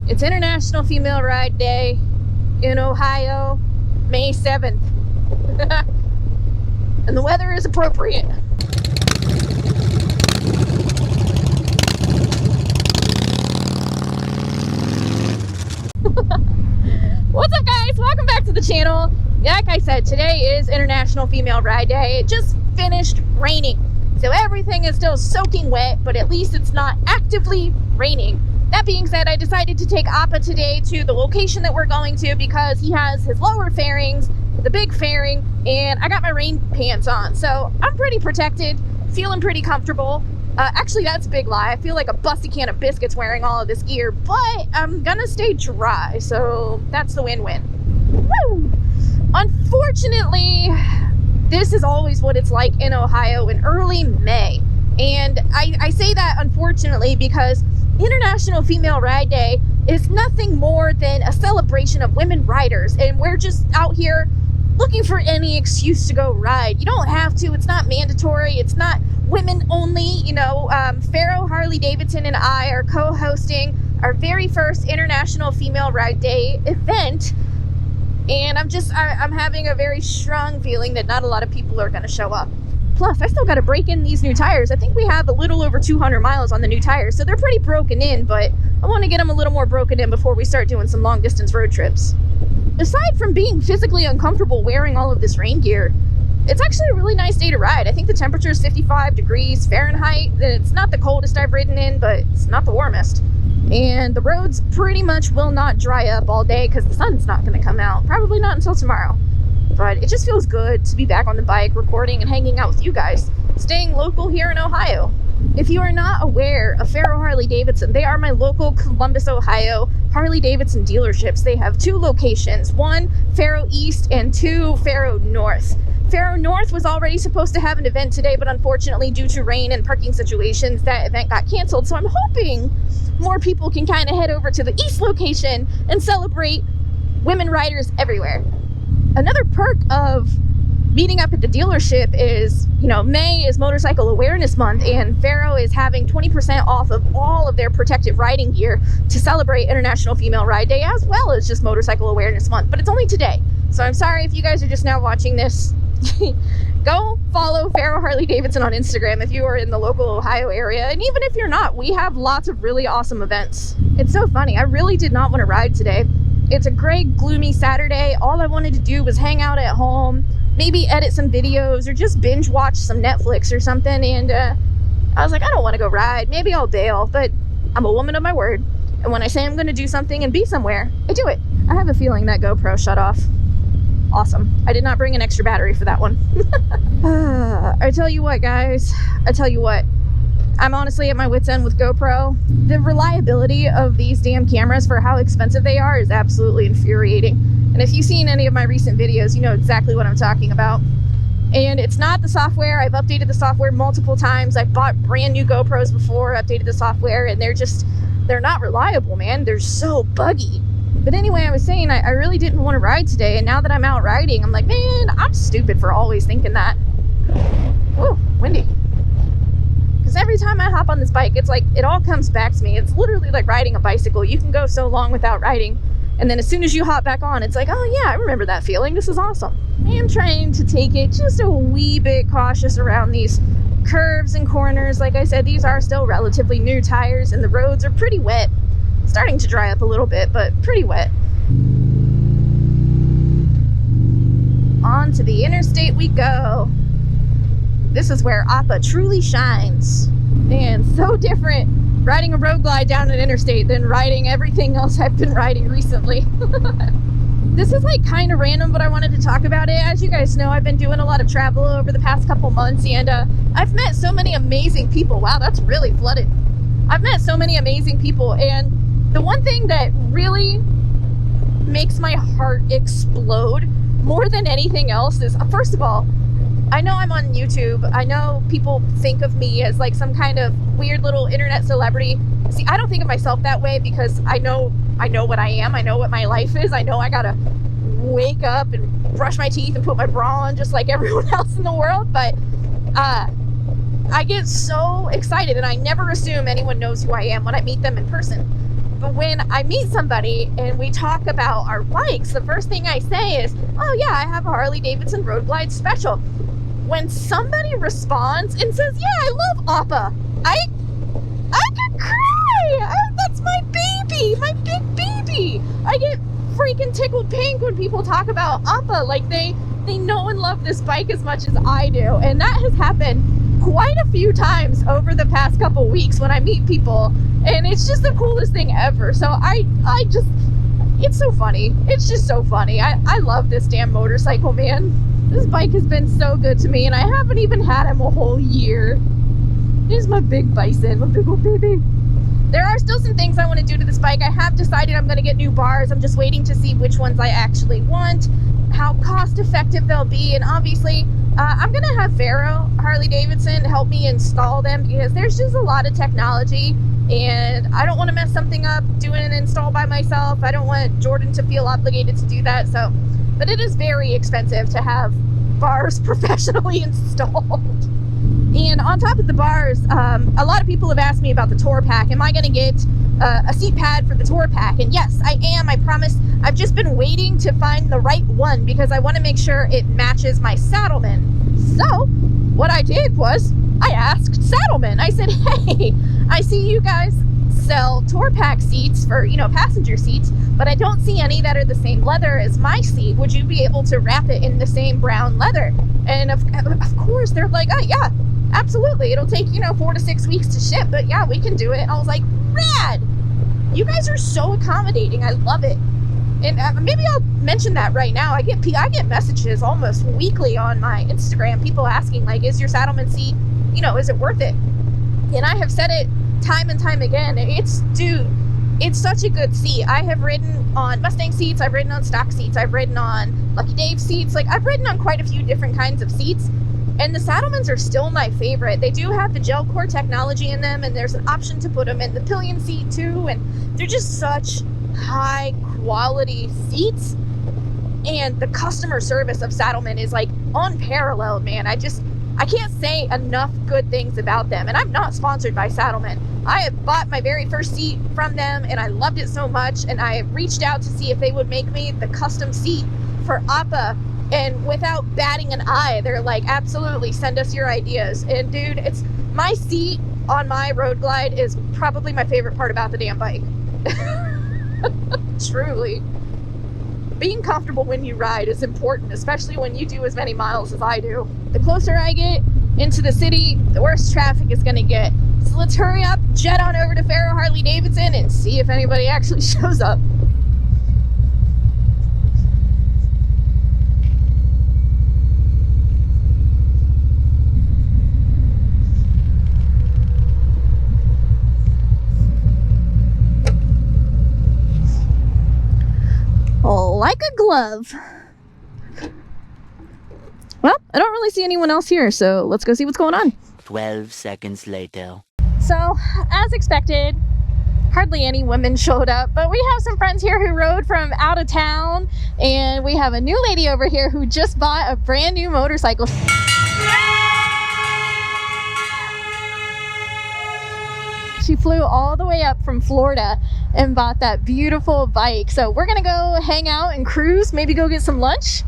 It's International Female Ride Day in Ohio, May 7th. And the weather is appropriate. What's up, guys? Welcome back to the channel. Like I said, today is International Female Ride Day. It just finished raining, so everything is still soaking wet, but at least it's not actively raining. That being said, I decided to take Appa today to the location that we're going to because he has his lower fairings, the big fairing, and I got my rain pants on. So I'm pretty protected, feeling pretty comfortable. Actually, that's a big lie. I feel like a busty can of biscuits wearing all of this gear, but I'm gonna stay dry, so that's the win-win. Woo! Unfortunately, this is always what it's like in Ohio in early May. And I say that unfortunately because International Female Ride Day is nothing more than a celebration of women riders, and we're just out here looking for any excuse to go ride. You don't have to, it's not mandatory, it's not women only, you know. Pharaoh, Harley-Davidson, and I are co-hosting our very first International Female Ride Day event, and I'm having a very strong feeling that not a lot of people are going to show up. Plus, I still got to break in these new tires. I think we have a little over 200 miles on the new tires, so they're pretty broken in, but I want to get them a little more broken in before we start doing some long distance road trips. Aside from being physically uncomfortable wearing all of this rain gear, it's actually a really nice day to ride. I think the temperature is 55 degrees Fahrenheit. It's not the coldest I've ridden in, but it's not the warmest. And the roads pretty much will not dry up all day because the sun's not going to come out. Probably not until tomorrow. But it just feels good to be back on the bike, recording and hanging out with you guys, staying local here in Ohio. If you are not aware of Pharaoh Harley-Davidson, they are my local Columbus, Ohio Harley-Davidson dealerships. They have two locations, one Pharaoh East and two Pharaoh North. Pharaoh North was already supposed to have an event today, but unfortunately due to rain and parking situations, that event got canceled. So I'm hoping more people can kind of head over to the East location and celebrate women riders everywhere. Another perk of meeting up at the dealership is, you know, May is Motorcycle Awareness Month, and Pharaoh is having 20% off of all of their protective riding gear to celebrate International Female Ride Day, as well as just Motorcycle Awareness Month. But it's only today, so I'm sorry if you guys are just now watching this. Go follow Pharaoh Harley-Davidson on Instagram if you are in the local Ohio area, and even if you're not, we have lots of really awesome events. It's so funny, I really did not want to ride today. It's a gray, gloomy Saturday. All I wanted to do was hang out at home, maybe edit some videos or just binge watch some Netflix or something, and I was like, I don't want to go ride. Maybe I'll bail, but I'm a woman of my word, and when I say I'm going to do something and be somewhere, I do it. I have a feeling that GoPro shut off. Awesome. I did not bring an extra battery for that one. I tell you what, guys, I tell you what, I'm honestly at my wit's end with GoPro. The reliability of these damn cameras for how expensive they are is absolutely infuriating. And if you've seen any of my recent videos, you know exactly what I'm talking about. And it's not the software. I've updated the software multiple times. I've bought brand new GoPros before, updated the software, and they're not reliable, man. They're so buggy. But anyway, I was saying I really didn't want to ride today, and now that I'm out riding, I'm like, man, I'm stupid for always thinking that. Whoa, windy. Because every time I hop on this bike, it's like, it all comes back to me. It's literally like riding a bicycle. You can go so long without riding, and then as soon as you hop back on, it's like, oh yeah, I remember that feeling. This is awesome. I am trying to take it just a wee bit cautious around these curves and corners. Like I said, these are still relatively new tires, and the roads are pretty wet. Starting to dry up a little bit, but pretty wet. On to the interstate we go. This is where Appa truly shines. Man, so different riding a road glide down an interstate than riding everything else I've been riding recently. This is like kind of random, but I wanted to talk about it. As you guys know, I've been doing a lot of travel over the past couple months, and I've met so many amazing people. Wow, that's really flooded. I've met so many amazing people, and the one thing that really makes my heart explode more than anything else is, first of all, I know I'm on YouTube. I know people think of me as like some kind of weird little internet celebrity. See, I don't think of myself that way because I know what I am. I know what my life is. I know I gotta wake up and brush my teeth and put my bra on just like everyone else in the world. But I get so excited, and I never assume anyone knows who I am when I meet them in person. but when I meet somebody and we talk about our bikes, the first thing I say is, oh yeah, I have a Harley-Davidson Road Glide Special. When somebody responds and says, yeah, I love Appa, I could cry. That's my baby, my big baby. I get freaking tickled pink when people talk about Appa, like they know and love this bike as much as I do. And that has happened quite a few times over the past couple weeks when I meet people, and it's just the coolest thing ever. So I just, it's so funny. It's just so funny. I love this damn motorcycle, man. This bike has been so good to me, and I haven't even had him a whole year. Here's my big bison, my big old baby. There are still some things I want to do to this bike. I have decided I'm going to get new bars. I'm just waiting to see which ones I actually want, how cost effective they'll be, and obviously I'm going to have Vero Harley-Davidson help me install them, because there's just a lot of technology and I don't want to mess something up doing an install by myself. I don't want Jordan to feel obligated to do that. So, but it is very expensive to have bars professionally installed. And on top of the bars, a lot of people have asked me about the tour pack. Am I going to get a seat pad for the tour pack? And yes, I am. I promise. I've just been waiting to find the right one because I want to make sure it matches my Saddleman. So what I did was I asked Saddleman. I said, hey, I see you guys sell tour pack seats for, passenger seats, but I don't see any that are the same leather as my seat. Would you be able to wrap it in the same brown leather? And of course, they're like, oh yeah, absolutely. It'll take, 4 to 6 weeks to ship, but yeah, we can do it. I was like, rad! You guys are so accommodating. I love it. And maybe I'll mention that right now. I get messages almost weekly on my Instagram, people asking, like, is your Saddleman seat, is it worth it? And I have said it time and time again. It's such a good seat. I have ridden on Mustang seats, I've ridden on stock seats, I've ridden on Lucky Dave seats. Like, I've ridden on quite a few different kinds of seats, and the Saddlemans are still my favorite. They do have the gel core technology in them, and there's an option to put them in the pillion seat too, and they're just such high quality seats. And the customer service of Saddleman is like unparalleled, man. I can't say enough good things about them. And I'm not sponsored by Saddleman. I have bought my very first seat from them and I loved it so much, and I reached out to see if they would make me the custom seat for Appa, and without batting an eye, they're like, absolutely, send us your ideas. And dude, it's my seat on my Road Glide is probably my favorite part about the damn bike. Truly. Being comfortable when you ride is important, especially when you do as many miles as I do. The closer I get into the city, the worse traffic is going to get. So let's hurry up, jet on over to Vero Harley-Davidson and see if anybody actually shows up. Like a glove. Well, I don't really see anyone else here, so let's go see what's going on. 12 seconds later. So, as expected, hardly any women showed up, but we have some friends here who rode from out of town, and we have a new lady over here who just bought a brand new motorcycle. She flew all the way up from Florida and bought that beautiful bike. So we're gonna go hang out and cruise, maybe go get some lunch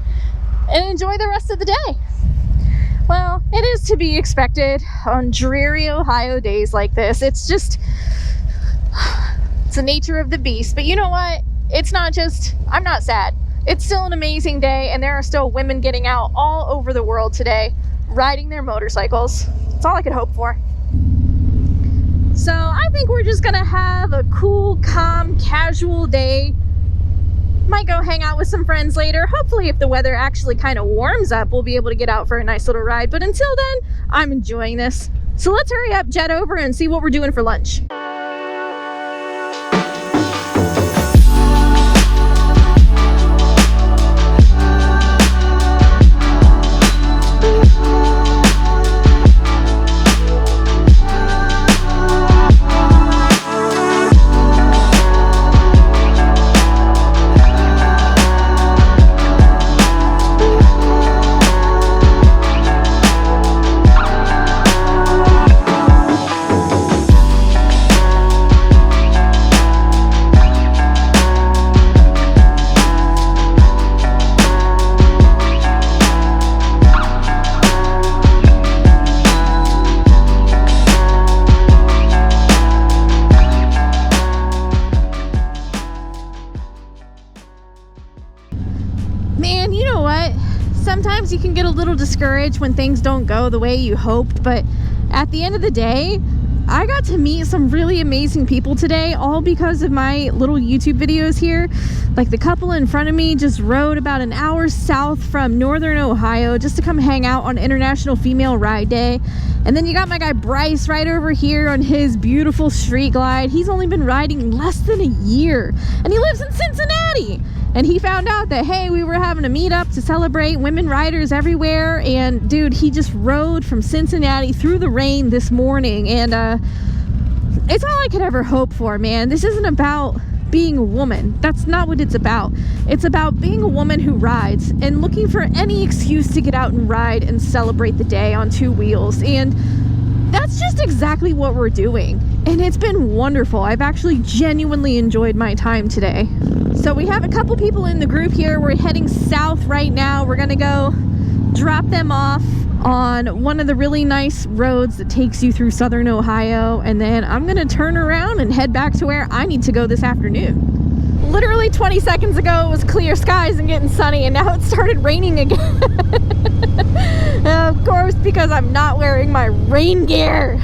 and enjoy the rest of the day. Well, it is to be expected on dreary Ohio days like this. It's just, it's the nature of the beast. But you know what? It's not just, I'm not sad. It's still an amazing day, and there are still women getting out all over the world today, riding their motorcycles. That's all I could hope for. So I think we're just gonna have a cool, calm, casual day. Might go hang out with some friends later. Hopefully, if the weather actually kind of warms up, we'll be able to get out for a nice little ride. But until then, I'm enjoying this. So let's hurry up, jet over, and see what we're doing for lunch. you know what? Sometimes you can get a little discouraged when things don't go the way you hoped, but at the end of the day, I got to meet some really amazing people today, all because of my little YouTube videos here. Like the couple in front of me just rode about an hour south from northern Ohio just to come hang out on International Female Ride Day. And then you got my guy Bryce right over here on his beautiful street glide. He's only been riding less than a year, and he lives in Cincinnati. And he found out that, hey, we were having a meetup to celebrate women riders everywhere. And dude, he just rode from Cincinnati through the rain this morning. And it's all I could ever hope for, man. This isn't about being a woman. That's not what it's about. It's about being a woman who rides and looking for any excuse to get out and ride and celebrate the day on two wheels. And that's just exactly what we're doing. And it's been wonderful. I've actually genuinely enjoyed my time today. So we have a couple people in the group here. We're heading south right now. We're gonna go drop them off on one of the really nice roads that takes you through southern Ohio, and then I'm gonna turn around and head back to where I need to go this afternoon. Literally 20 seconds ago it was clear skies and getting sunny, and now it started raining again. Of course, because I'm not wearing my rain gear.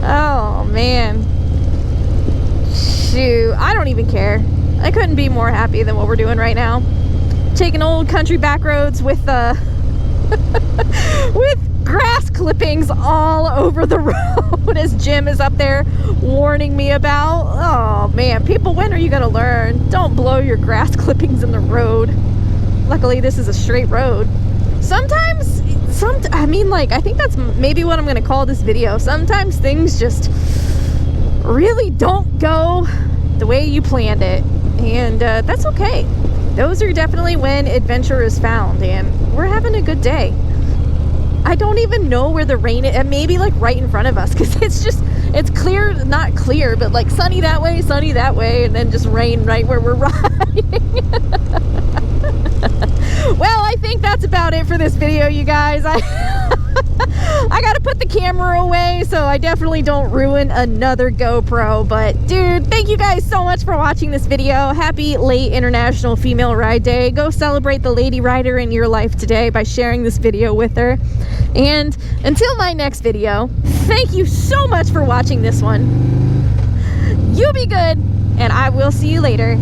Oh man, shoot, I don't even care. I couldn't be more happy than what we're doing right now. Taking old country back roads with with grass clippings all over the road, as Jim is up there warning me about. Oh man, people, when are you gonna learn? Don't blow your grass clippings in the road. Luckily this is a straight road. Sometimes, I mean, like, I think that's maybe what I'm gonna call this video. Sometimes things just really don't go the way you planned it, and that's okay. Those are definitely when adventure is found, and we're having a good day. I don't even know where the rain is. Maybe like right in front of us, because it's clear, not clear, but like sunny that way, and then just rain right where we're riding. Well, I think that's about it for this video, you guys. I gotta put the camera away so I definitely don't ruin another GoPro. But dude, thank you guys so much for watching this video. Happy late International Female Ride Day. Go celebrate the lady rider in your life today by sharing this video with her. And until my next video, thank you so much for watching this one. You be good, and I will see you later.